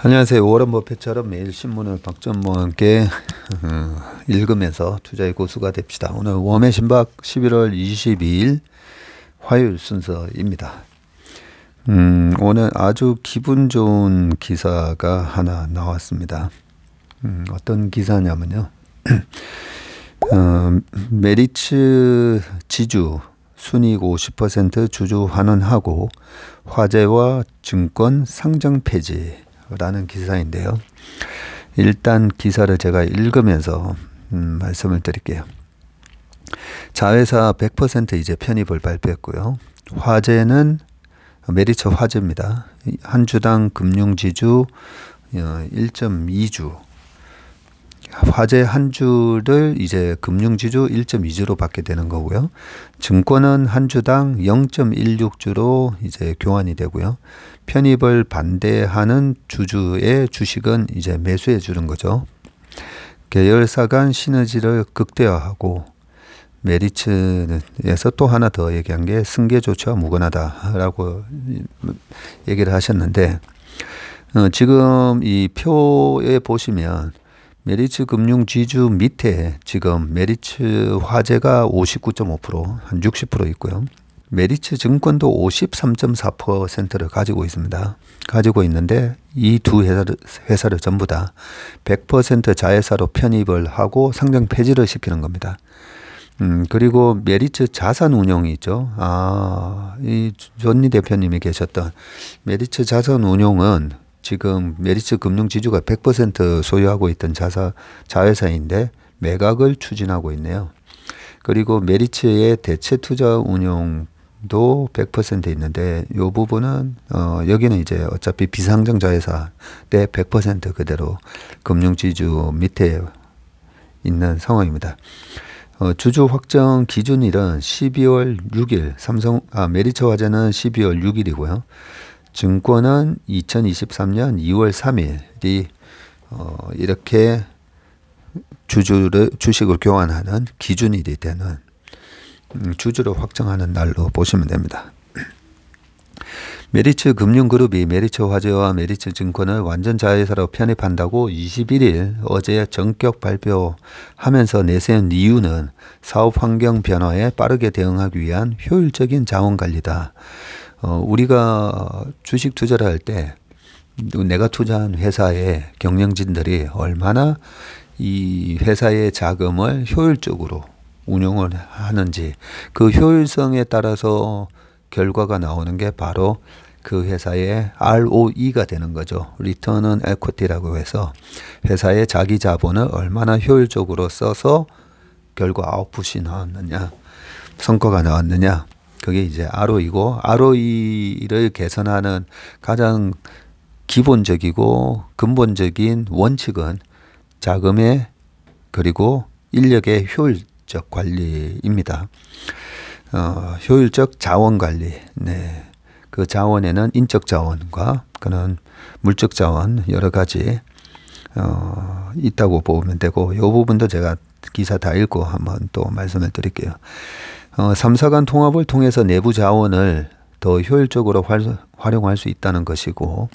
안녕하세요. 워런 버핏처럼 매일 신문을 박전무와 함께 읽으면서 투자의 고수가 됩시다. 오늘 웜의 신박 11월 22일 화요일 순서입니다. 오늘 아주 기분 좋은 기사가 하나 나왔습니다. 어떤 기사냐면요. 메리츠 지주 순이익 50% 주주 환원하고 화재와 증권 상장 폐지라는 기사인데요. 일단 기사를 제가 읽으면서 말씀을 드릴게요. 자회사 100% 이제 편입을 발표했고요. 화재는 메리츠 화재입니다. 한 주당 금융지주 1.2주 화재 한 주를 이제 금융지주 1.2주로 받게 되는 거고요. 증권은 한 주당 0.16주로 이제 교환이 되고요. 편입을 반대하는 주주의 주식은 이제 매수해 주는 거죠. 계열사 간 시너지를 극대화하고 메리츠에서 또 하나 더 얘기한 게 승계 조치와 무관하다라고 얘기를 하셨는데 지금 이 표에 보시면 메리츠 금융 지주 밑에 지금 메리츠 화재가 59.5%, 한 60% 있고요. 메리츠 증권도 53.4%를 가지고 있습니다. 가지고 있는데 이 두 회사를 전부 다 100% 자회사로 편입을 하고 상장 폐지를 시키는 겁니다. 그리고 메리츠 자산운용이 있죠. 이 존니 대표님이 계셨던 메리츠 자산운용은 지금 메리츠 금융지주가 100% 소유하고 있던 자회사인데 매각을 추진하고 있네요. 그리고 메리츠의 대체투자운용도 100% 있는데 이 부분은 여기는 이제 어차피 비상장 자회사 때 100% 그대로 금융지주 밑에 있는 상황입니다. 주주 확정 기준일은 12월 6일, 메리츠 화재는 12월 6일이고요. 증권은 2023년 2월 3일이 이렇게 주식을 교환하는 기준일이 되는 주주를 확정하는 날로 보시면 됩니다. 메리츠 금융그룹이 메리츠 화재와 메리츠 증권을 완전 자회사로 편입한다고 21일 어제 전격 발표하면서 내세운 이유는 사업 환경 변화에 빠르게 대응하기 위한 효율적인 자원 관리다. 우리가 주식 투자를 할 때 내가 투자한 회사의 경영진들이 얼마나 이 회사의 자금을 효율적으로 운용을 하는지 그 효율성에 따라서 결과가 나오는 게 바로 그 회사의 ROE가 되는 거죠. Return on Equity라고 해서 회사의 자기 자본을 얼마나 효율적으로 써서 결과 아웃풋이 나왔느냐, 성과가 나왔느냐. 그게 이제 ROE고 ROE를 개선하는 가장 기본적이고 근본적인 원칙은 자금의 그리고 인력의 효율적 관리입니다. 효율적 자원 관리. 네. 그 자원에는 인적 자원과 그런 물적 자원 여러 가지 있다고 보면 되고 이 부분도 제가 기사 다 읽고 한번 또 말씀을 드릴게요. 3사 간 통합을 통해서 내부 자원을 더 효율적으로 활용할 수 있다는 것이고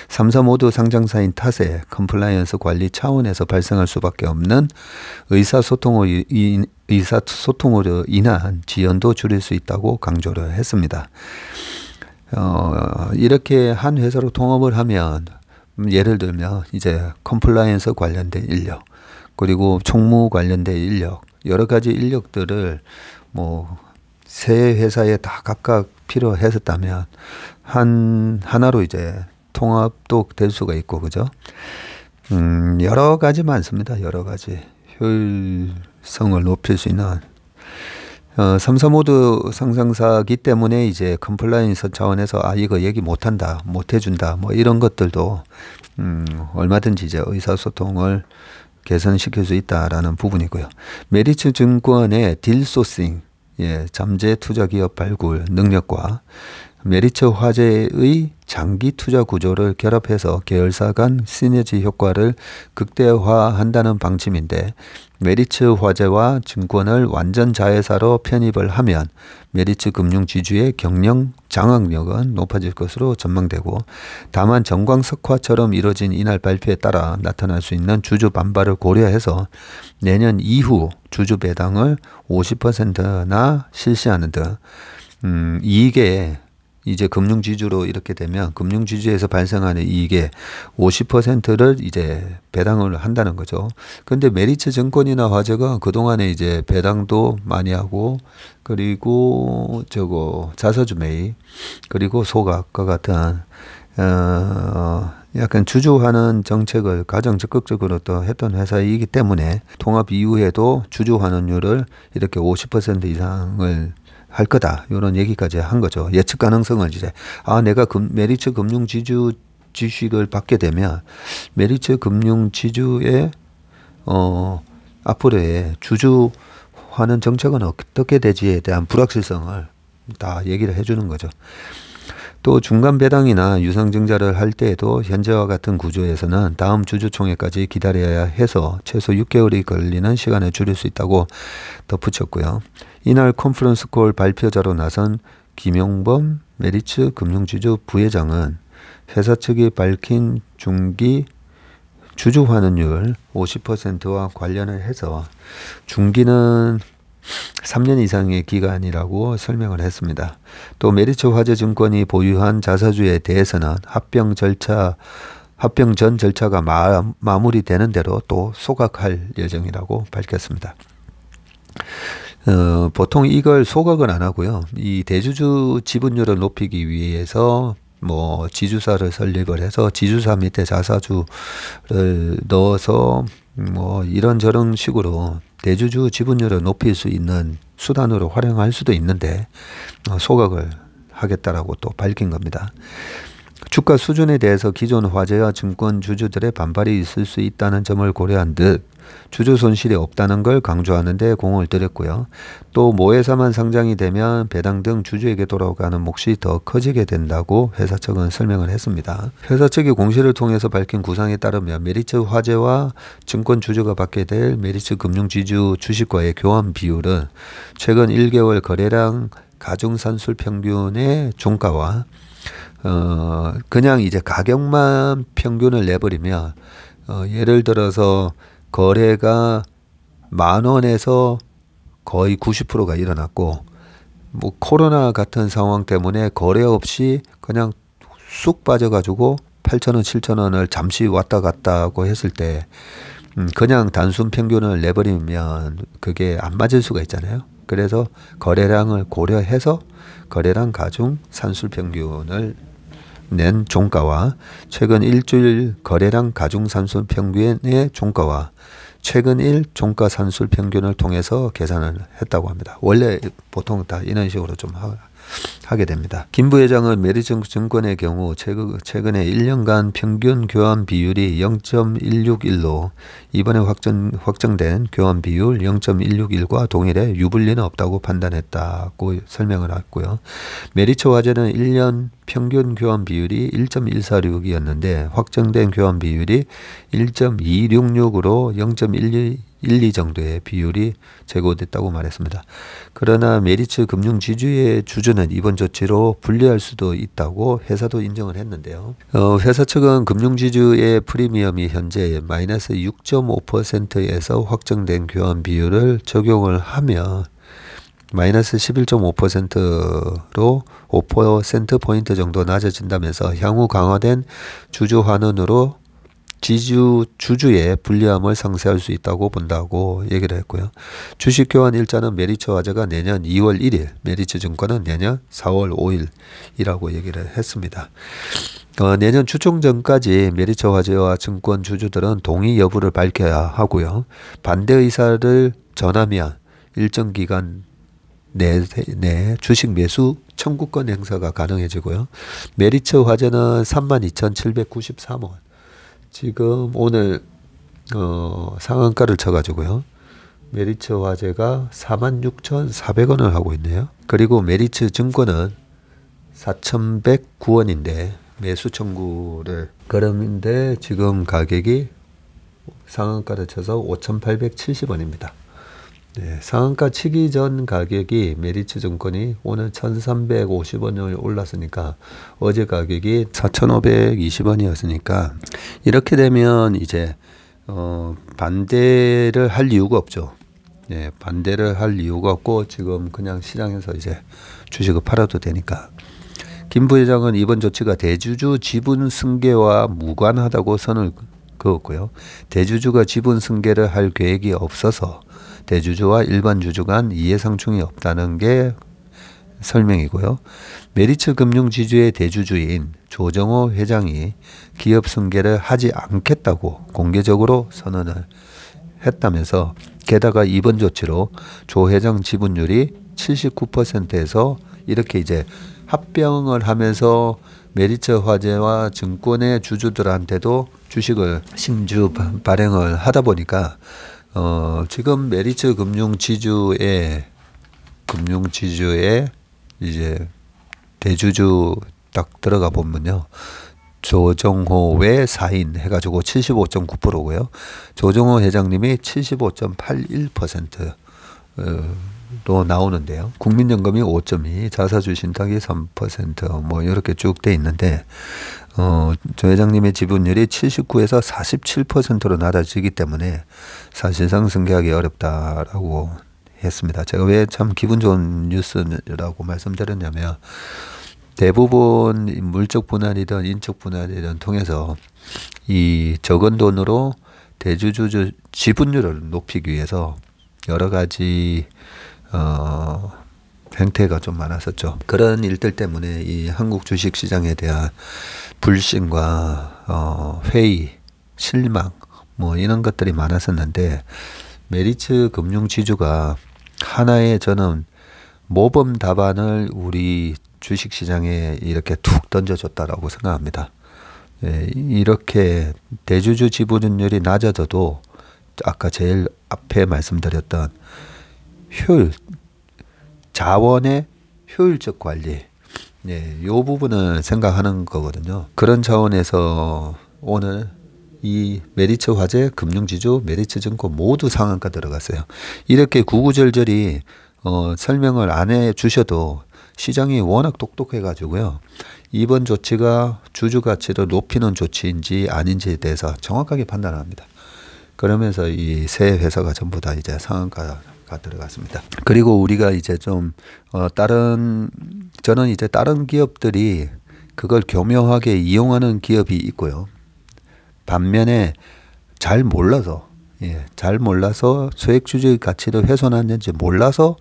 3사 모두 상장사인 탓에 컴플라이언스 관리 차원에서 발생할 수밖에 없는 의사소통으로 인한 지연도 줄일 수 있다고 강조를 했습니다. 이렇게 한 회사로 통합을 하면 예를 들면 이제 컴플라이언스 관련된 인력 그리고 총무 관련된 인력 여러 가지 인력들을 세 회사에 다 각각 필요했었다면 하나로 이제 통합도 될 수가 있고 그죠? 여러 가지 많습니다. 여러 가지 효율성을 높일 수 있는 3사 모두 상장사기 때문에 이제 컴플라이언스 차원에서 이거 얘기 못한다, 못해준다 뭐 이런 것들도 얼마든지 이제 의사소통을 개선시킬 수 있다라는 부분이고요. 메리츠 증권의 딜 소싱 잠재 투자 기업 발굴 능력과 메리츠 화재의 장기 투자 구조를 결합해서 계열사 간 시너지 효과를 극대화한다는 방침인데, 메리츠 화재와 증권을 완전 자회사로 편입을 하면 메리츠 금융지주의 경영 장악력은 높아질 것으로 전망되고, 다만 정광석화처럼 이뤄진 이날 발표에 따라 나타날 수 있는 주주 반발을 고려해서 내년 이후 주주 배당을 50%나 실시하는 등 이익에 이제 금융지주로 이렇게 되면 금융지주에서 발생하는 이익의 50%를 이제 배당을 한다는 거죠. 근데 메리츠 증권이나 화재가 그동안에 이제 배당도 많이 하고, 그리고 자사주 매입, 그리고 소각과 같은 약간 주주환원 정책을 가장 적극적으로 또 했던 회사이기 때문에 통합 이후에도 주주 환원율을 이렇게 50% 이상을 할 거다, 이런 얘기까지 한 거죠. 예측 가능성을 이제 내가 메리츠 금융지주 주식을 받게 되면 메리츠 금융지주의 앞으로의 주주 환원 정책은 어떻게 되지에 대한 불확실성을 다 얘기를 해주는 거죠. 또 중간 배당이나 유상증자를 할 때에도 현재와 같은 구조에서는 다음 주주총회까지 기다려야 해서 최소 6개월이 걸리는 시간을 줄일 수 있다고 덧붙였고요. 이날 컨퍼런스콜 발표자로 나선 김용범 메리츠 금융지주 부회장은 회사 측이 밝힌 중기 주주 환원율 50%와 관련을 해서 중기는 3년 이상의 기간이라고 설명을 했습니다. 또 메리츠 화재증권이 보유한 자사주에 대해서는 합병 전 절차가 마무리되는 대로 또 소각할 예정이라고 밝혔습니다. 보통 이걸 소각은 안 하고요. 이 대주주 지분율을 높이기 위해서 지주사를 설립을 해서 지주사 밑에 자사주를 넣어서 이런저런 식으로 대주주 지분율을 높일 수 있는 수단으로 활용할 수도 있는데 소각을 하겠다라고 또 밝힌 겁니다. 주가 수준에 대해서 기존 화재와 증권 주주들의 반발이 있을 수 있다는 점을 고려한 듯 주주 손실이 없다는 걸 강조하는 데 공을 들였고요. 또 모회사만 상장이 되면 배당 등 주주에게 돌아가는 몫이 더 커지게 된다고 회사 측은 설명을 했습니다. 회사 측이 공시를 통해서 밝힌 구상에 따르면 메리츠 화재와 증권 주주가 받게 될 메리츠 금융지주 주식과의 교환 비율은 최근 1개월 거래량 가중산술 평균의 종가와 그냥 이제 가격만 평균을 내버리면 예를 들어서 거래가 10,000원에서 거의 90%가 일어났고, 코로나 같은 상황 때문에 거래 없이 그냥 쑥 빠져가지고 8,000원, 7,000원을 잠시 왔다 갔다 하고 했을 때 그냥 단순 평균을 내버리면 그게 안 맞을 수가 있잖아요. 그래서 거래량을 고려해서 거래량 가중 산술 평균을 낸 종가와 최근 일주일 거래량 가중 산술 평균의 종가와 최근 일 종가 산술 평균을 통해서 계산을 했다고 합니다. 원래 보통 다 이런 식으로 좀 하게 됩니다. 김 부회장은 메리츠 증권의 경우 최근에 1년간 평균 교환 비율이 0.161로 이번에 확정된 교환 비율 0.161과 동일해 유불리는 없다고 판단했다고 설명을 했고요. 메리츠 화재는 1년 평균 교환 비율이 1.146이었는데 확정된 교환 비율이 1.266으로 0.12 정도의 비율이 제고됐다고 말했습니다. 그러나 메리츠 금융지주의 주주는 이번 조치로 불리할 수도 있다고 회사도 인정을 했는데요. 회사 측은 금융지주의 프리미엄이 현재 마이너스 6.5%에서 확정된 교환 비율을 적용을 하며 마이너스 11.5%로 5%포인트 정도 낮아진다면서 향후 강화된 주주 환원으로 주주의 불리함을 상쇄할 수 있다고 본다고 얘기를 했고요. 주식 교환 일자는 메리츠 화재가 내년 2월 1일, 메리츠 증권은 내년 4월 5일이라고 얘기를 했습니다. 내년 추총 전까지 메리츠 화재와 증권 주주들은 동의 여부를 밝혀야 하고요. 반대 의사를 전하면 일정 기간 내 주식 매수 청구권 행사가 가능해지고요. 메리츠 화재는 32,793원. 지금 오늘 상한가를 쳐가지고요. 메리츠 화재가 46,400원을 하고 있네요. 그리고 메리츠 증권은 4,109원인데 매수 청구를 걸었는데 지금 가격이 상한가를 쳐서 5,870원입니다. 네, 상한가 치기 전 가격이 메리츠증권이 오늘 1,350원을 올랐으니까 어제 가격이 4,520원이었으니까 이렇게 되면 이제 반대를 할 이유가 없죠. 네, 반대를 할 이유가 없고 지금 그냥 시장에서 이제 주식을 팔아도 되니까. 김 부회장은 이번 조치가 대주주 지분 승계와 무관하다고 선을 그었고요. 대주주가 지분 승계를 할 계획이 없어서 대주주와 일반 주주 간 이해상충이 없다는 게 설명이고요. 메리츠 금융지주의 대주주인 조정호 회장이 기업 승계를 하지 않겠다고 공개적으로 선언을 했다면서 게다가 이번 조치로 조 회장 지분율이 79%에서 이렇게 이제 합병을 하면서 메리츠 화재와 증권의 주주들한테도 주식을 신주 발행을 하다 보니까 지금 메리츠 금융지주의 이제 대주주 딱 들어가 보면요. 조정호 외 4인 해가지고 75.9%고요. 조정호 회장님이 75.81%로 나오는데요. 국민연금이 5.2, 자사주 신탁이 3%, 뭐 이렇게 쭉 돼 있는데 조 회장님의 지분율이 79에서 47%로 낮아지기 때문에 사실상 승계하기 어렵다라고 했습니다. 제가 왜 참 기분 좋은 뉴스라고 말씀드렸냐면 대부분 물적 분할이든 인적 분할이든 통해서 이 적은 돈으로 대주주 지분율을 높이기 위해서 여러 가지 행태가 좀 많았었죠. 그런 일들 때문에 이 한국 주식 시장에 대한 불신과 회의, 실망 뭐 이런 것들이 많았었는데 메리츠 금융지주가 하나의 저는 모범 답안을 우리 주식시장에 이렇게 툭 던져줬다라고 생각합니다. 예, 이렇게 대주주 지분율이 낮아져도 아까 제일 앞에 말씀드렸던 자원의 효율적 관리, 예, 요 부분을 생각하는 거거든요. 그런 차원에서 오늘 이 메리츠 화재, 금융지주, 메리츠증권 모두 상한가 들어갔어요. 이렇게 구구절절히 설명을 안 해주셔도 시장이 워낙 똑똑해 가지고요. 이번 조치가 주주 가치를 높이는 조치인지 아닌지에 대해서 정확하게 판단합니다. 그러면서 이 세 회사가 전부 다 이제 상한가가 들어갔습니다. 그리고 우리가 이제 좀 저는 이제 다른 기업들이 그걸 교묘하게 이용하는 기업이 있고요. 반면에 잘 몰라서 소액주주의 가치를 훼손했는지 몰라서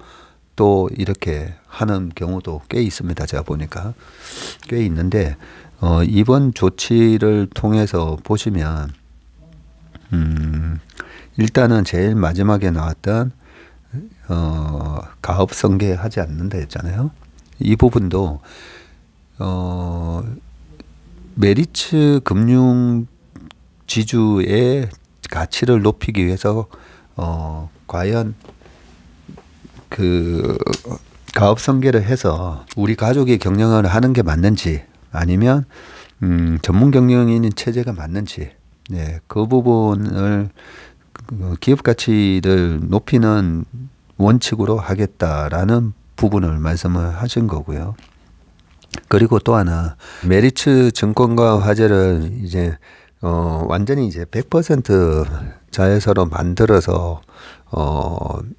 또 이렇게 하는 경우도 꽤 있습니다. 제가 보니까 꽤 있는데 이번 조치를 통해서 보시면 일단은 제일 마지막에 나왔던 가업 승계하지 않는다 했잖아요. 이 부분도 메리츠 금융 지주의 가치를 높이기 위해서 과연 그 가업 승계를 해서 우리 가족이 경영을 하는 게 맞는지 아니면 전문 경영인 체제가 맞는지, 네, 그 부분을 기업 가치를 높이는 원칙으로 하겠다라는 부분을 말씀을 하신 거고요. 그리고 또 하나 메리츠 증권과 화재를 이제 완전히 이제 100% 자회사로 만들어서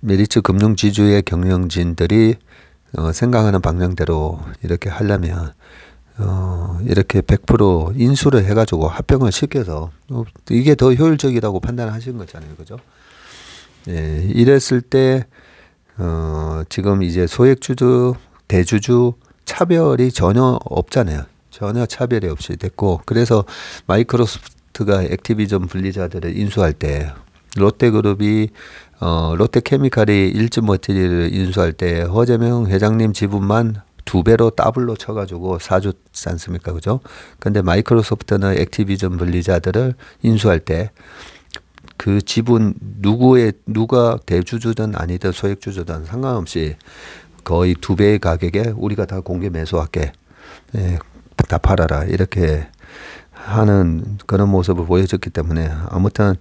메리츠 금융지주의 경영진들이 생각하는 방향대로 이렇게 하려면 이렇게 100% 인수를 해가지고 합병을 시켜서 이게 더 효율적이라고 판단하신 거잖아요, 그죠? 예, 이랬을 때 지금 이제 소액주주, 대주주 차별이 전혀 없잖아요. 전혀 차별이 없이 됐고, 그래서 마이크로소프트가 액티비전 분리자들을 인수할 때 롯데그룹이 롯데케미칼이 일진머티리를 인수할 때 허재명 회장님 지분만 2배로 더블로 쳐가지고 사줬지 않습니까? 그죠? 근데 마이크로소프트는 액티비전 분리자들을 인수할 때 그 지분 누가 대주주든 아니든 소액주주든 상관없이 거의 2배의 가격에 우리가 다 공개 매수할게. 예, 다 팔아라 이렇게 하는 그런 모습을 보여줬기 때문에 아무튼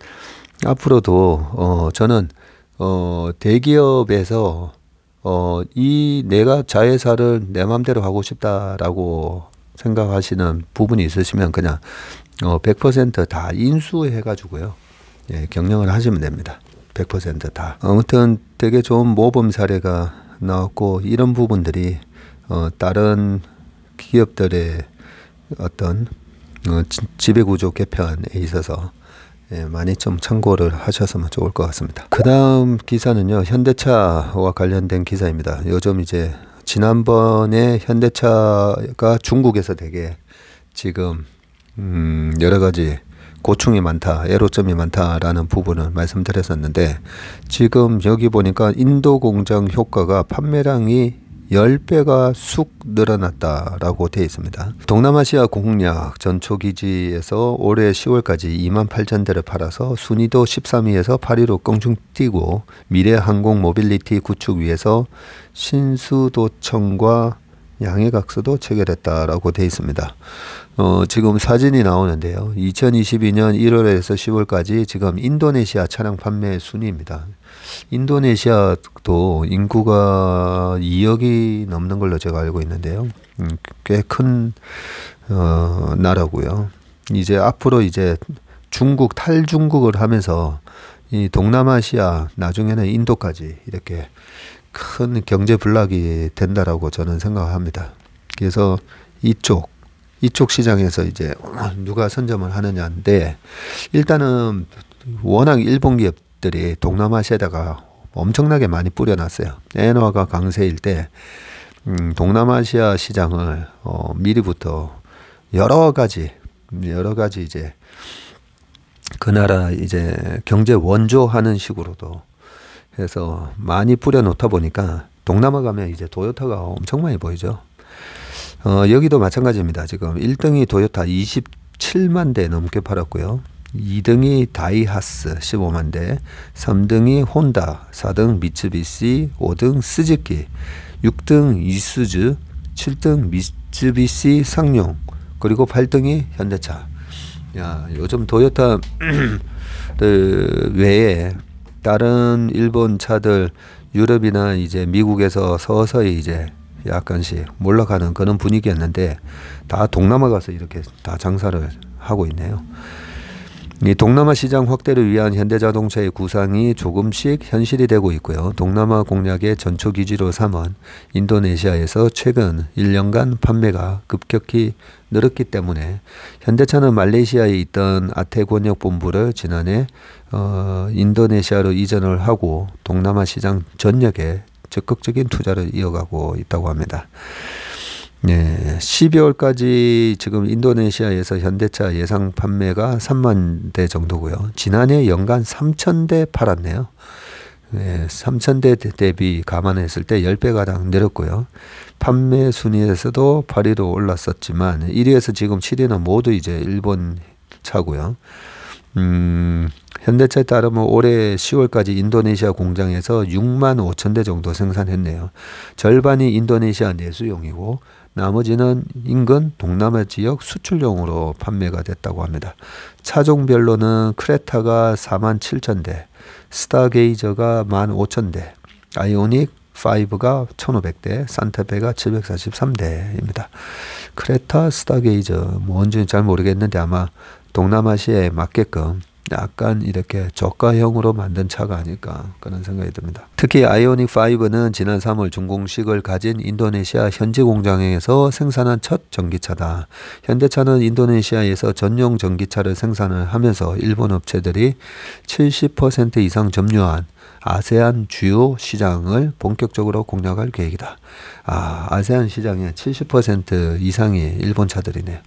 앞으로도 저는 대기업에서 이 내가 자회사를 내 맘대로 하고 싶다라고 생각하시는 부분이 있으시면 그냥 100%다 인수해 가지고요. 예, 경영을 하시면 됩니다. 100% 다. 아무튼 되게 좋은 모범 사례가 나왔고 이런 부분들이 다른 기업들의 어떤 지배구조 개편에 있어서 예, 많이 좀 참고를 하셨으면 좋을 것 같습니다. 그 다음 기사는요, 현대차와 관련된 기사입니다. 요즘 이제 지난번에 현대차가 중국에서 되게 지금 여러 가지 고충이 많다, 애로점이 많다라는 부분을 말씀드렸었는데 지금 여기 보니까 인도 공장 효과가 판매량이 10배가 쑥 늘어났다라고 되어 있습니다. 동남아시아 공략 전초기지에서 올해 10월까지 28,000대를 팔아서 순위도 13위에서 8위로 껑충 뛰고 미래 항공 모빌리티 구축 위해서 신수도청과 양해각서도 체결했다라고 되어 있습니다. 지금 사진이 나오는데요. 2022년 1월에서 10월까지 지금 인도네시아 차량 판매 순위입니다. 인도네시아도 인구가 2억이 넘는 걸로 제가 알고 있는데요. 꽤 큰 나라고요. 이제 앞으로 이제 중국 탈중국을 하면서 이 동남아시아 나중에는 인도까지 이렇게 큰 경제 블록이 된다라고 저는 생각합니다. 그래서 이쪽 시장에서 이제 누가 선점을 하느냐인데 일단은 워낙 일본 기업들이 동남아시아에다가 엄청나게 많이 뿌려놨어요. 엔화가 강세일 때 동남아시아 시장을 미리부터 여러 가지 이제 그 나라 이제 경제 원조하는 식으로도 해서 많이 뿌려놓다 보니까 동남아 가면 이제 도요타가 엄청 많이 보이죠. 여기도 마찬가지입니다. 지금 1등이 도요타 27만 대 넘게 팔았고요. 2등이 다이하스 15만 대, 3등이 혼다, 4등 미쯔비시, 5등 스즈키, 6등 이수즈, 7등 미쯔비시 쌍용, 그리고 8등이 현대차. 야, 요즘 도요타 외에 다른 일본 차들 유럽이나 이제 미국에서 서서히 이제 약간씩 몰락하는 그런 분위기였는데 다 동남아 가서 이렇게 다 장사를 하고 있네요. 이 동남아 시장 확대를 위한 현대자동차의 구상이 조금씩 현실이 되고 있고요. 동남아 공략의 전초 기지로 삼은 인도네시아에서 최근 1년간 판매가 급격히 늘었기 때문에 현대차는 말레이시아에 있던 아태 권역 본부를 지난해 인도네시아로 이전을 하고 동남아 시장 전역에 적극적인 투자를 이어가고 있다고 합니다. 네, 12월까지 지금 인도네시아에서 현대차 예상 판매가 3만 대 정도고요. 지난해 연간 3,000대 팔았네요. 네, 3,000대 대비 감안했을 때 10배 가량 늘었고요. 판매 순위에서도 8위로 올랐었지만 1위에서 지금 7위는 모두 이제 일본 차고요. 현대차에 따르면 올해 10월까지 인도네시아 공장에서 6만 5천 대 정도 생산했네요. 절반이 인도네시아 내수용이고 나머지는 인근 동남아 지역 수출용으로 판매가 됐다고 합니다. 차종별로는 크레타가 4만 7천 대, 스타게이저가 1만 5천 대, 아이오닉 5가 1,500대, 산타페가 743대입니다. 크레타, 스타게이저 뭔지는 잘 모르겠는데 아마 동남아시아에 맞게끔 약간 이렇게 저가형으로 만든 차가 아닐까 그런 생각이 듭니다. 특히 아이오닉 5는 지난 3월 준공식을 가진 인도네시아 현지 공장에서 생산한 첫 전기차다. 현대차는 인도네시아에서 전용 전기차를 생산을 하면서 일본 업체들이 70% 이상 점유한 아세안 주요 시장을 본격적으로 공략할 계획이다. 아세안 시장의 70% 이상이 일본 차들이네요.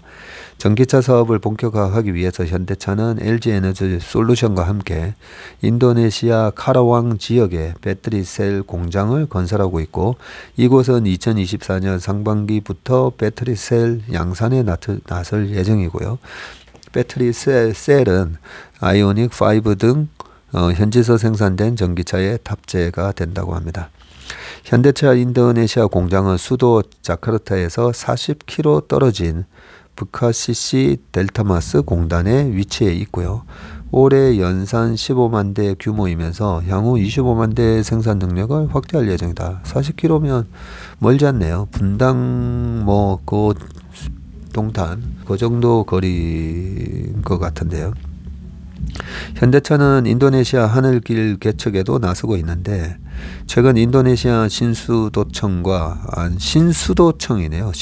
전기차 사업을 본격화하기 위해서 현대차는 LG에너지 솔루션과 함께 인도네시아 카라왕 지역에 배터리 셀 공장을 건설하고 있고 이곳은 2024년 상반기부터 배터리 셀 양산에 나설 예정이고요. 배터리 셀은 아이오닉 5 등 현지에서 생산된 전기차에 탑재가 된다고 합니다. 현대차 인도네시아 공장은 수도 자카르타에서 40km 떨어진 부카시시 델타마스 공단에 위치해 있고요. 올해 연산 15만 대 규모이면서 향후 25만 대 생산 능력을 확대할 예정이다. 40km면 멀지 않네요. 분당 그 동탄 그 정도 거리인 것 같은데요. 현대차는 인도네시아 하늘길 개척에도 나서고 있는데 최근 인도네시아 신수도청이네요.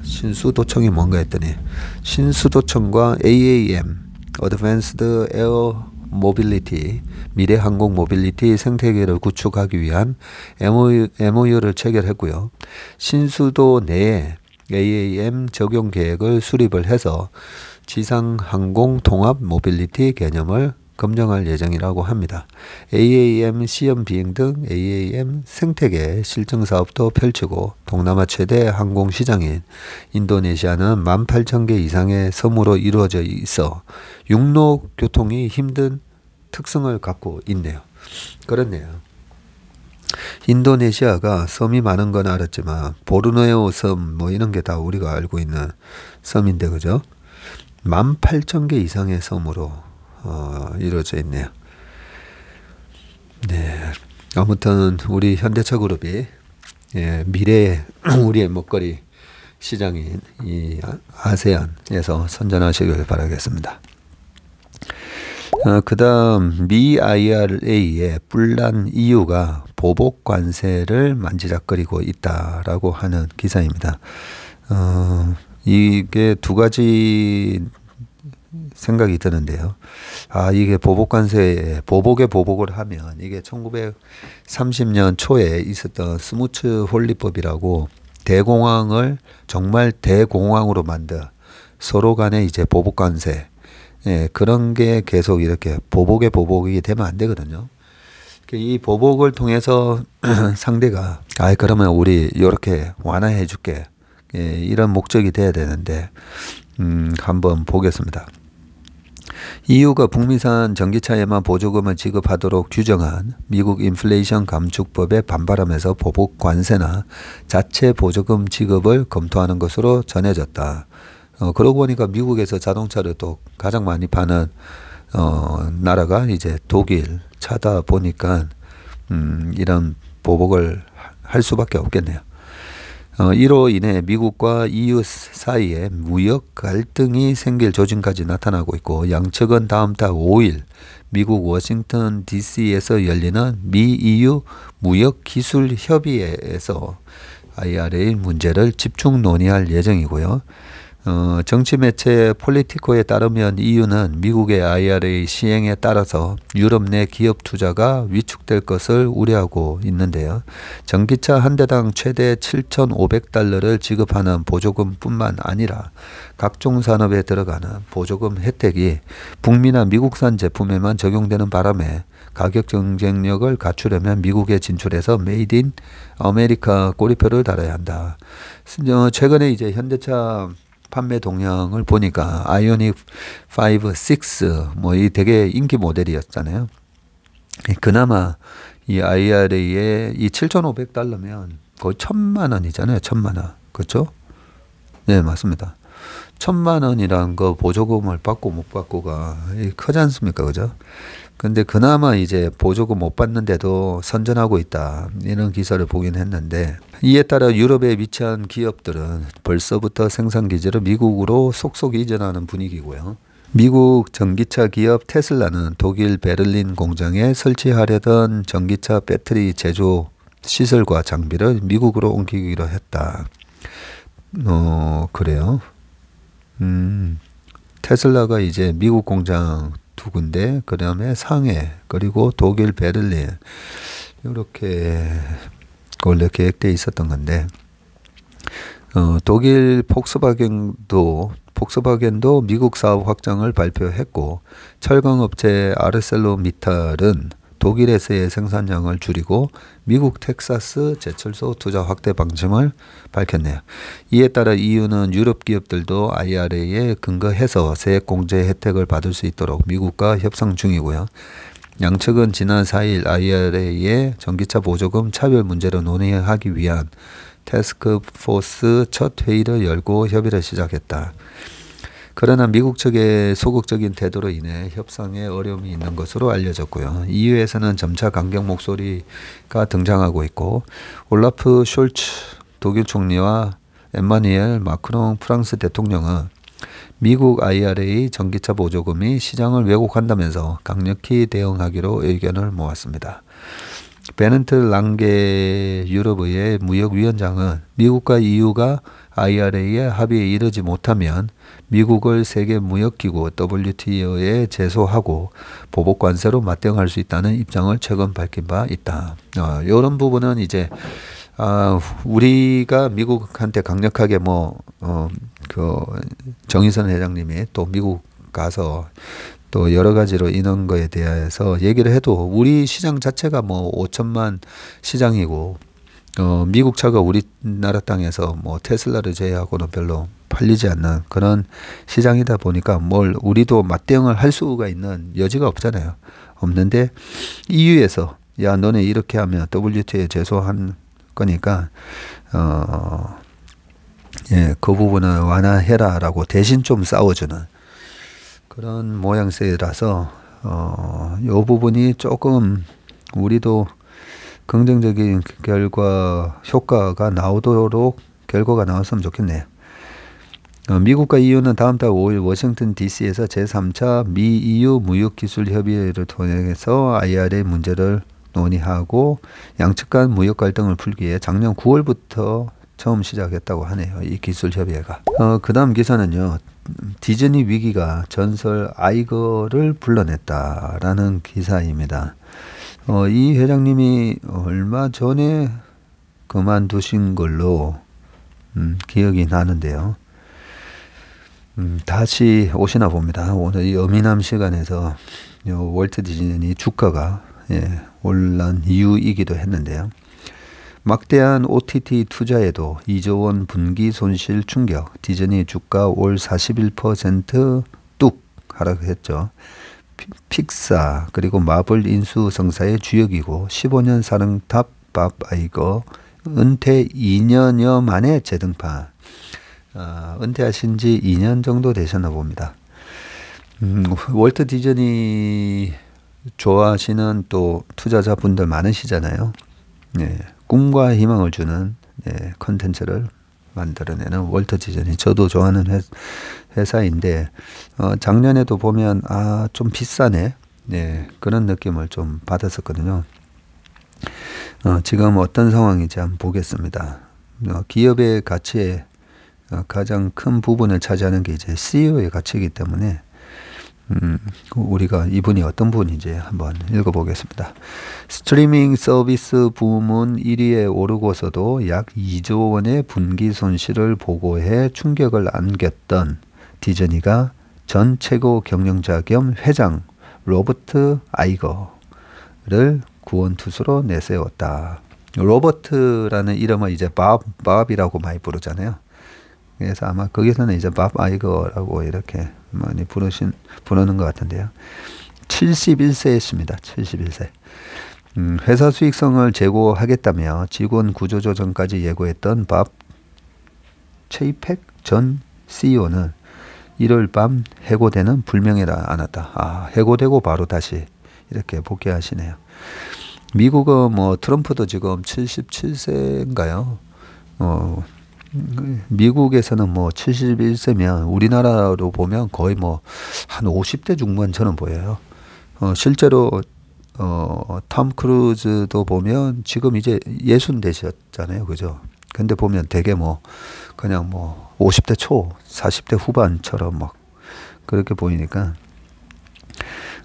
신수도청이 뭔가 했더니 신수도청과 AAM Advanced Air Mobility 미래 항공 모빌리티 생태계를 구축하기 위한 MOU를 체결했고요. 신수도 내에 AAM 적용 계획을 수립을 해서 지상 항공 통합 모빌리티 개념을 검증할 예정이라고 합니다. AAM 시험 비행 등 AAM 생태계 실증 사업도 펼치고 동남아 최대 항공 시장인 인도네시아는 18,000개 이상의 섬으로 이루어져 있어 육로 교통이 힘든 특성을 갖고 있네요. 그렇네요. 인도네시아가 섬이 많은 건 알았지만 보르네오 섬 이런 게 다 우리가 알고 있는 섬인데 그죠? 18,000개 이상의 섬으로 이루어져 있네요. 네, 아무튼 우리 현대차 그룹이 미래의 우리의 먹거리 시장인 이 아세안에서 선전하시길 바라겠습니다. 그 다음 미 IRA의 뿔난 이유가 보복 관세를 만지작거리고 있다라고 하는 기사입니다. 이게 두 가지 생각이 드는데요. 이게 보복관세, 보복에 보복을 하면 이게 1930년 초에 있었던 스무츠 홀리법이라고 대공황을 정말 대공황으로 만든 서로 간에 이제 보복관세, 그런 게 계속 이렇게 보복에 보복이 되면 안 되거든요. 이 보복을 통해서 상대가 그러면 우리 이렇게 완화해 줄게, 이런 목적이 돼야 되는데 한번 보겠습니다. EU가 북미산 전기차에만 보조금을 지급하도록 규정한 미국 인플레이션 감축법에 반발하면서 보복 관세나 자체 보조금 지급을 검토하는 것으로 전해졌다. 그러고 보니까 미국에서 자동차를 또 가장 많이 파는 나라가 이제 독일 차다 보니까 이런 보복을 할 수밖에 없겠네요. 이로 인해 미국과 EU 사이에 무역 갈등이 생길 조짐까지 나타나고 있고 양측은 다음 달 5일 미국 워싱턴 DC에서 열리는 미-EU 무역기술협의회에서 IRA 문제를 집중 논의할 예정이고요. 정치 매체 폴리티코에 따르면 EU는 미국의 IRA 시행에 따라서 유럽 내 기업 투자가 위축될 것을 우려하고 있는데요. 전기차 한 대당 최대 7,500달러를 지급하는 보조금뿐만 아니라 각종 산업에 들어가는 보조금 혜택이 북미나 미국산 제품에만 적용되는 바람에 가격 경쟁력을 갖추려면 미국에 진출해서 메이드 인 아메리카 꼬리표를 달아야 한다. 최근에 이제 현대차 판매 동향을 보니까 아이오닉 5, 6 이 되게 인기 모델이었잖아요. 그나마 이 IRA에 이 7,500달러면 거의 1,000만 원이잖아요. 1,000만 원. 그렇죠? 네, 맞습니다. 1,000만 원이란 거 보조금을 받고 못 받고가 크지 않습니까? 그죠? 근데 그나마 이제 보조금 못 받는데도 선전하고 있다, 이런 기사를 보긴 했는데, 이에 따라 유럽에 위치한 기업들은 벌써부터 생산 기지를 미국으로 속속 이전하는 분위기고요. 미국 전기차 기업 테슬라는 독일 베를린 공장에 설치하려던 전기차 배터리 제조 시설과 장비를 미국으로 옮기기로 했다. 그래요. 테슬라가 이제 미국 공장 2군데, 그 다음에 상해, 그리고 독일 베를린, 이렇게 원래 계획되어 있었던 건데, 독일 폭스바겐도 미국 사업 확장을 발표했고, 철강업체 아르셀로미탈은 독일에서의 생산량을 줄이고 미국 텍사스 제철소 투자 확대 방침을 밝혔네요. 이에 따라 EU는 유럽 기업들도 IRA에 근거해서 세액 공제 혜택을 받을 수 있도록 미국과 협상 중이고요. 양측은 지난 4일 IRA의 전기차 보조금 차별 문제를 논의하기 위한 태스크포스 첫 회의를 열고 협의를 시작했다. 그러나 미국 측의 소극적인 태도로 인해 협상에 어려움이 있는 것으로 알려졌고요. EU에서는 점차 강경 목소리가 등장하고 있고 올라프 숄츠 독일 총리와 엠마누엘 마크롱 프랑스 대통령은 미국 IRA 전기차 보조금이 시장을 왜곡한다면서 강력히 대응하기로 의견을 모았습니다. 베넌트 랑게 유럽의 무역위원장은 미국과 EU가 IRA에 합의에 이르지 못하면 미국을 세계무역기구 WTO에 제소하고 보복관세로 맞대응할 수 있다는 입장을 최근 밝힌 바 있다. 이런 부분은 이제 우리가 미국한테 강력하게 정의선 회장님이 또 미국 가서 또 여러 가지로 이런 거에 대해서 얘기를 해도 우리 시장 자체가 5천만 시장이고 미국 차가 우리나라 땅에서 테슬라를 제외하고는 별로 팔리지 않는 그런 시장이다 보니까 우리도 맞대응을 할 수가 있는 여지가 없잖아요. 없는데 EU에서 야 너네 이렇게 하면 WTO에 제소한 거니까 그 부분은 완화해라라고 대신 좀 싸워주는 그런 모양새라서 이 부분이 조금 우리도 긍정적인 효과가 나왔으면 좋겠네요. 미국과 EU는 다음 달 5일 워싱턴 DC에서 제3차 미-EU 무역기술협의회를 통해서 IRA 문제를 논의하고 양측 간 무역 갈등을 풀기 위해 작년 9월부터 처음 시작했다고 하네요. 이 기술협의회가. 그 다음 기사는요. 디즈니 위기가 전설 아이거를 불러냈다라는 기사입니다. 이 회장님이 얼마 전에 그만두신 걸로 기억이 나는데요. 다시 오시나 봅니다. 오늘 이 어미남 시간에서 월트 디즈니 주가가 올란 이유이기도 했는데요. 막대한 OTT 투자에도 2조 원 분기 손실 충격, 디즈니 주가 올 41% 뚝 하락했죠. 픽사 그리고 마블 인수 성사의 주역이고 15년 사령탑 밥 아이거 은퇴 2년여 만에 재등판. 은퇴하신 지 2년 정도 되셨나 봅니다. 월트 디즈니 좋아하시는 또 투자자분들 많으시잖아요. 꿈과 희망을 주는 컨텐츠를 만들어내는 월트 디즈니. 저도 좋아하는 회사인데 작년에도 보면 좀 비싸네. 그런 느낌을 좀 받았었거든요. 지금 어떤 상황인지 한번 보겠습니다. 기업의 가치에 가장 큰 부분을 차지하는 게 이제 CEO의 가치이기 때문에 우리가 이분이 어떤 분인지 한번 읽어보겠습니다. 스트리밍 서비스 부문 1위에 오르고서도 약 2조 원의 분기 손실을 보고해 충격을 안겼던 디즈니가 전 최고 경영자 겸 회장 로버트 아이거를 구원투수로 내세웠다. 로버트라는 이름은 이제 밥이라고 많이 부르잖아요. 그래서 아마 거기서는 이제 밥 아이거라고 이렇게 많이 부르는 것 같은데요. 71세였습니다. 71세. 회사 수익성을 제고하겠다며 직원 구조조정까지 예고했던 밥 체이펙 전 CEO는 1월 밤 해고되는 불명예를 안았다. 해고되고 바로 다시 이렇게 복귀하시네요. 미국은 트럼프도 지금 77세인가요? 미국에서는 71세면 우리나라로 보면 거의 한 50대 중반처럼 보여요. 실제로 톰 크루즈도 보면 지금 이제 60 되셨잖아요. 그죠? 근데 보면 되게 그냥 50대 초, 40대 후반처럼 그렇게 보이니까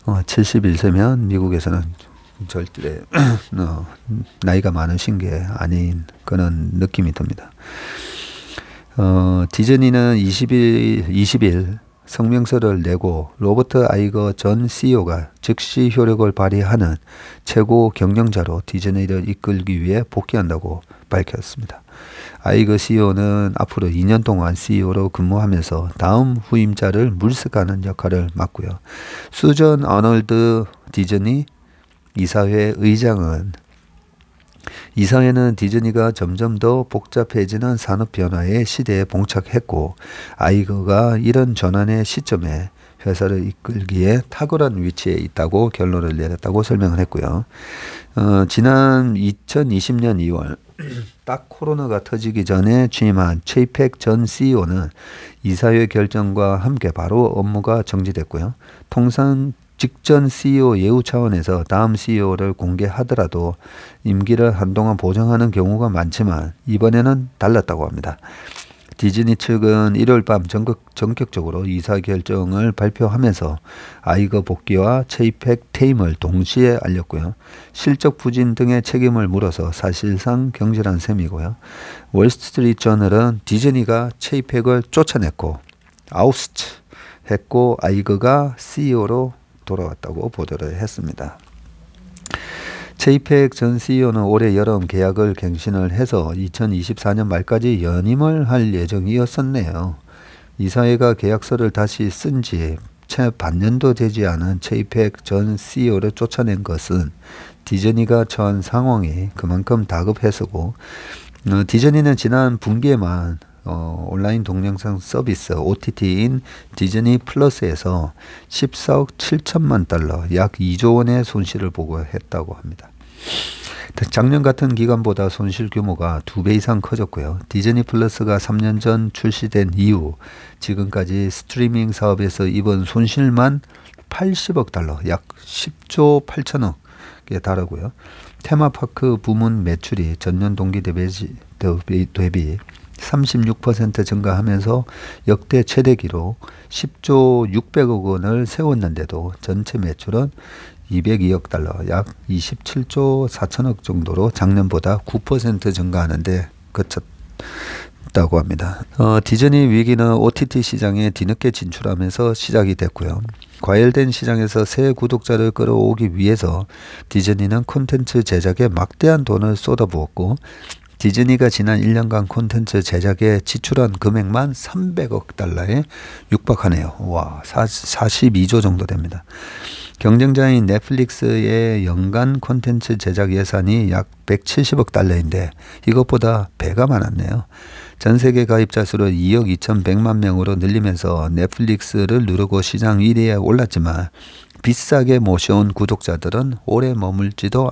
71세면 미국에서는 절대 나이가 많으신 게 아닌 그런 느낌이 듭니다. 디즈니는 20일 성명서를 내고 로버트 아이거 전 CEO가 즉시 효력을 발휘하는 최고 경영자로 디즈니를 이끌기 위해 복귀한다고 밝혔습니다. 아이거 CEO는 앞으로 2년 동안 CEO로 근무하면서 다음 후임자를 물색하는 역할을 맡고요. 수전 아놀드 디즈니 이사회 의장은 이사회는 디즈니가 점점 더 복잡해지는 산업 변화의 시대에 봉착했고 아이거가 이런 전환의 시점에 회사를 이끌기에 탁월한 위치에 있다고 결론을 내렸다고 설명을 했고요. 지난 2020년 2월 딱 코로나가 터지기 전에 취임한 체이펙 전 CEO는 이사회 결정과 함께 바로 업무가 정지됐고요. 통상 직전 CEO 예우 차원에서 다음 CEO를 공개하더라도 임기를 한동안 보정하는 경우가 많지만 이번에는 달랐다고 합니다. 디즈니 측은 일요일 밤 전격적으로 이사 결정을 발표하면서 아이거 복귀와 체이펙 퇴임을 동시에 알렸고요. 실적 부진 등의 책임을 물어서 사실상 경질한 셈이고요. 월스트리트저널은 디즈니가 체이펙을 쫓아냈고 아우스트 했고 아이거가 CEO로 돌아왔다고 보도를 했습니다. 체이펙 전 CEO는 올해 여름 계약을 갱신을 해서 2024년 말까지 연임을 할 예정이었었네요. 이사회가 계약서를 다시 쓴 지 채 반년도 되지 않은 체이펙 전 CEO를 쫓아낸 것은 디즈니가 처한 상황이 그만큼 다급해서고 디즈니는 지난 분기에만 온라인 동영상 서비스 OTT인 디즈니 플러스에서 14억 7천만 달러 약 2조 원의 손실을 보고했다고 합니다. 작년 같은 기간보다 손실 규모가 2배 이상 커졌고요. 디즈니 플러스가 3년 전 출시된 이후 지금까지 스트리밍 사업에서 입은 손실만 80억 달러 약 10조 8천억에 달하고요. 테마파크 부문 매출이 전년 동기 대비 36% 증가하면서 역대 최대 기록 10조 600억 원을 세웠는데도 전체 매출은 202억 달러 약 27조 4천억 정도로 작년보다 9% 증가하는데 그쳤다고 합니다. 디즈니 위기는 OTT 시장에 뒤늦게 진출하면서 시작이 됐고요. 과열된 시장에서 새 구독자를 끌어오기 위해서 디즈니는 콘텐츠 제작에 막대한 돈을 쏟아부었고 디즈니가 지난 1년간 콘텐츠 제작에 지출한 금액만 300억 달러에 육박하네요. 와, 42조 정도 됩니다. 경쟁자인 넷플릭스의 연간 콘텐츠 제작 예산이 약 170억 달러인데 이것보다 배가 많았네요. 전 세계 가입자 수를 2억 2,100만 명으로 늘리면서 넷플릭스를 누르고 시장 1위에 올랐지만 비싸게 모셔온 구독자들은 오래 머물지도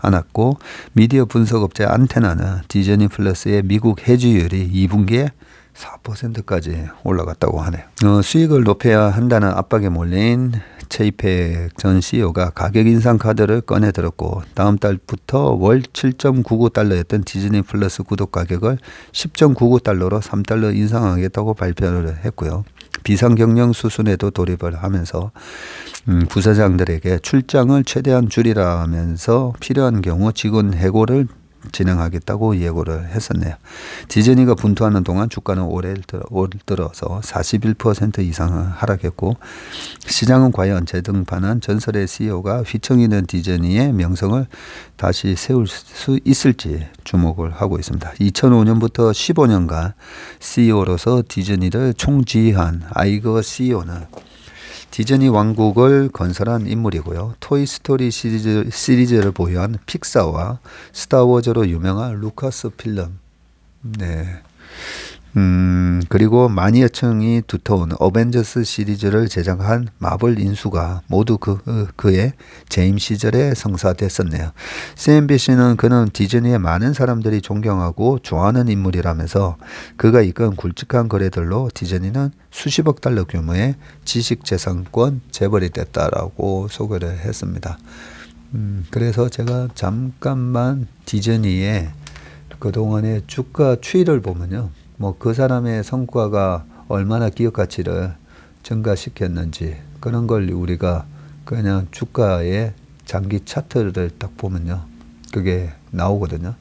않았고 미디어 분석업체 안테나는 디즈니 플러스의 미국 해지율이 2분기에 4%까지 올라갔다고 하네요. 수익을 높여야 한다는 압박에 몰린 체이펙 전 CEO가 가격 인상 카드를 꺼내 들었고 다음 달부터 월 7.99달러였던 디즈니 플러스 구독 가격을 10.99달러로 3달러 인상하겠다고 발표를 했고요. 비상경영 수순에도 돌입을 하면서 부사장들에게 출장을 최대한 줄이라면서 필요한 경우 직원 해고를 진행하겠다고 예고를 했었네요. 디즈니가 분투하는 동안 주가는 올 들어서 41% 이상 하락했고 시장은 과연 재등판한 전설의 CEO가 휘청이는 디즈니의 명성을 다시 세울 수 있을지 주목을 하고 있습니다. 2005년부터 15년간 CEO로서 디즈니를 총지휘한 아이거 CEO는 디즈니 왕국을 건설한 인물이고요. 토이스토리 시리즈를 보유한 픽사와 스타워즈로 유명한 루카스 필름, 네. 그리고 마니아층이 두터운 어벤져스 시리즈를 제작한 마블 인수가 모두 그의 재임 시절에 성사됐었네요. CNBC는 그는 디즈니의 많은 사람들이 존경하고 좋아하는 인물이라면서 그가 이끈 굵직한 거래들로 디즈니는 수십억 달러 규모의 지식재산권 재벌이 됐다라고 소개를 했습니다. 그래서 제가 잠깐만 디즈니의 그동안의 주가 추이를 보면요. 뭐 그 사람의 성과가 얼마나 기업 가치를 증가시켰는지 그런 걸 우리가 그냥 주가의 장기 차트를 딱 보면요. 그게 나오거든요.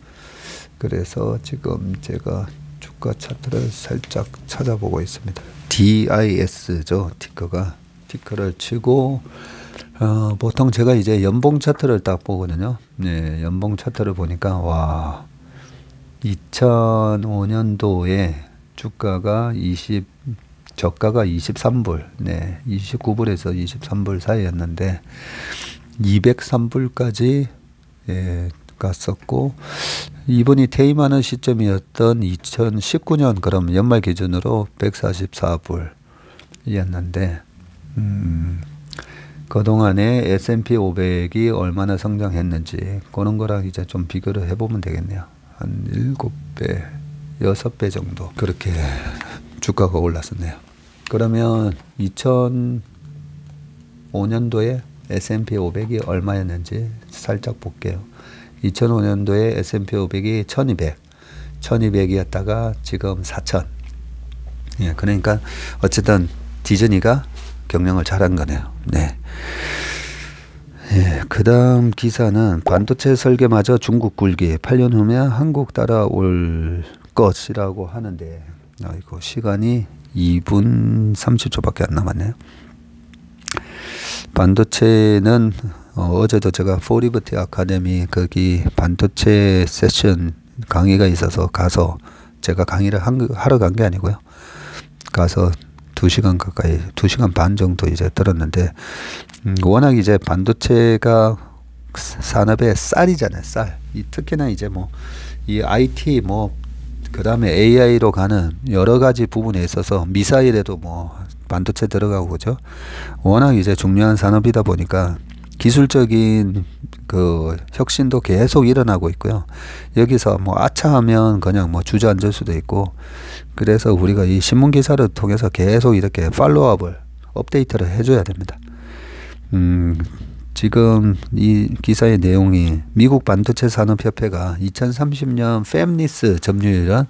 그래서 지금 제가 주가 차트를 살짝 찾아보고 있습니다. DIS죠. 티커를 치고 보통 제가 이제 연봉 차트를 딱 보거든요. 네, 연봉 차트를 보니까 와 2005년도에 주가가 저가가 23불, 네, 29불에서 23불 사이였는데 203불까지 갔었고, 이분이 퇴임하는 시점이었던 2019년 그럼 연말 기준으로 144불이었는데 그동안에 S&P 500이 얼마나 성장했는지 그런 거랑 이제 좀 비교를 해보면 되겠네요. 한 7배, 6배 정도 그렇게 주가가 올랐었네요. 그러면 2005년도에 S&P 500이 얼마였는지 살짝 볼게요. 2005년도에 S&P 500이 1200, 1200이었다가 지금 4000. 예, 그러니까 어쨌든 디즈니가 경영을 잘한 거네요. 네. 예, 그 다음 기사는 반도체 설계마저 중국 굴기 8년 후면 한국 따라올 것이라고 하는데, 아이고, 시간이 2분 30초밖에 안 남았네요. 반도체는 어제도 제가 포리버티 아카데미 거기 반도체 세션 강의가 있어서 가서 제가 강의를 하러 간 게 아니고요. 가서 2시간 가까이, 2시간 반 정도 이제 들었는데, 워낙 이제 반도체가 산업의 쌀이잖아요, 쌀. 특히나 이제 뭐, 이 IT 그 다음에 AI로 가는 여러 가지 부분에 있어서 미사일에도 반도체 들어가고 그죠. 워낙 이제 중요한 산업이다 보니까 기술적인 그 혁신도 계속 일어나고 있고요. 여기서 아차하면 그냥 주저앉을 수도 있고, 그래서 우리가 이 신문 기사를 통해서 계속 이렇게 팔로우업을 업데이트를 해줘야 됩니다. 지금 이 기사의 내용이 미국 반도체 산업협회가 2030년 팹리스 점유율은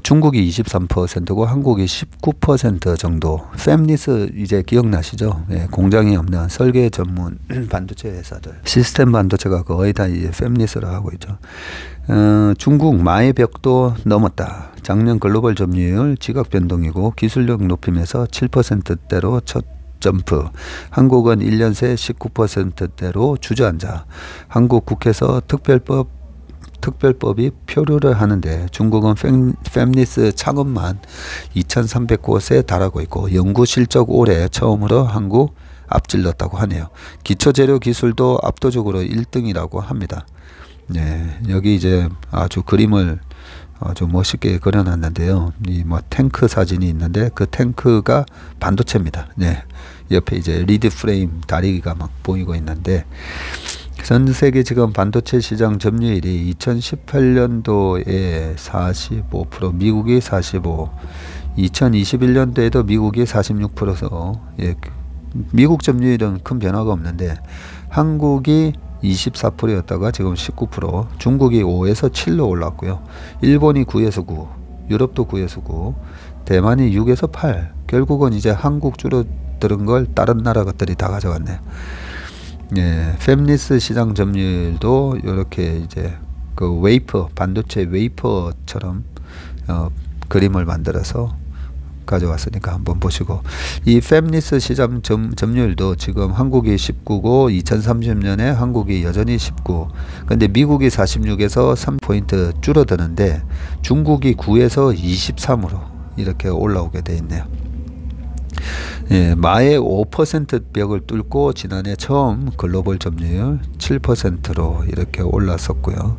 중국이 23%고 한국이 19% 정도. 팹리스 이제 기억나시죠? 예, 공장이 없는 설계 전문 반도체 회사들. 시스템 반도체가 거의 다 이제 팹리스로 하고 있죠. 중국 마의 벽도 넘었다. 작년 글로벌 점유율 지각 변동이고 기술력 높임에서 7%대로 첫 점프. 한국은 1년 새 19%대로 주저앉아. 한국 국회에서 특별법이 표류를 하는데 중국은 팹리스 창업만 2,300곳에 달하고 있고 연구 실적 올해 처음으로 한국 앞질렀다고 하네요. 기초재료 기술도 압도적으로 1등이라고 합니다. 네, 여기 이제 아주 그림을 아주 멋있게 그려놨는데요. 이 탱크 사진이 있는데 그 탱크가 반도체입니다. 네, 옆에 이제 리드 프레임 다리가 막 보이고 있는데, 전 세계 지금 반도체 시장 점유율이 2018년도에 45%, 미국이 45%, 2021년도에도 미국이 46%서 미국 점유율은 큰 변화가 없는데 한국이 24%였다가 지금 19%, 중국이 5에서 7로 올랐고요. 일본이 9에서 9, 유럽도 9에서 9, 대만이 6에서 8. 결국은 이제 한국 줄어드는 걸 다른 나라 것들이 다 가져갔네요. 예, 팹리스 시장 점유율도 이렇게 이제 그 웨이퍼, 반도체 웨이퍼처럼 그림을 만들어서 가져왔으니까 한번 보시고, 이 팹리스 시장 점유율도 지금 한국이 19고 2030년에 한국이 여전히 19. 근데 미국이 46에서 3포인트 줄어드는데 중국이 9에서 23으로 이렇게 올라오게 돼 있네요. 예, 마의 5% 벽을 뚫고 지난해 처음 글로벌 점유율 7%로 이렇게 올랐었고요.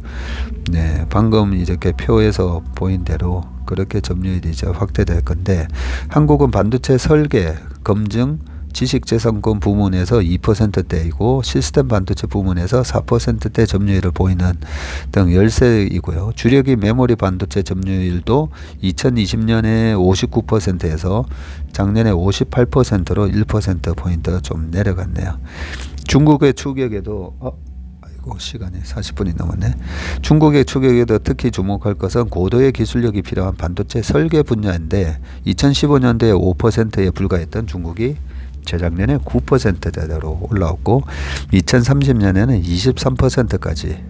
네, 방금 이렇게 표에서 보인 대로 그렇게 점유율이 이제 확대될 건데, 한국은 반도체 설계, 검증, 지식재산권 부문에서 2%대이고 시스템 반도체 부문에서 4%대 점유율을 보이는 등 열세이고요. 주력이 메모리 반도체 점유율도 2020년에 59%에서 작년에 58%로 1%포인트 좀 내려갔네요. 중국의 추격에도 시간이 40분이 넘었네. 중국의 추격에도 특히 주목할 것은 고도의 기술력이 필요한 반도체 설계 분야인데 2015년도에 5%에 불과했던 중국이 재작년에 9%대로 올라왔고 2030년에는 23%까지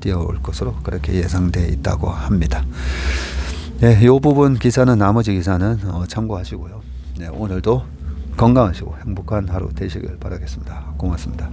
뛰어올 것으로 그렇게 예상되어 있다고 합니다. 네, 이 부분 기사는 나머지 기사는 참고하시고요. 네, 오늘도 건강하시고 행복한 하루 되시길 바라겠습니다. 고맙습니다.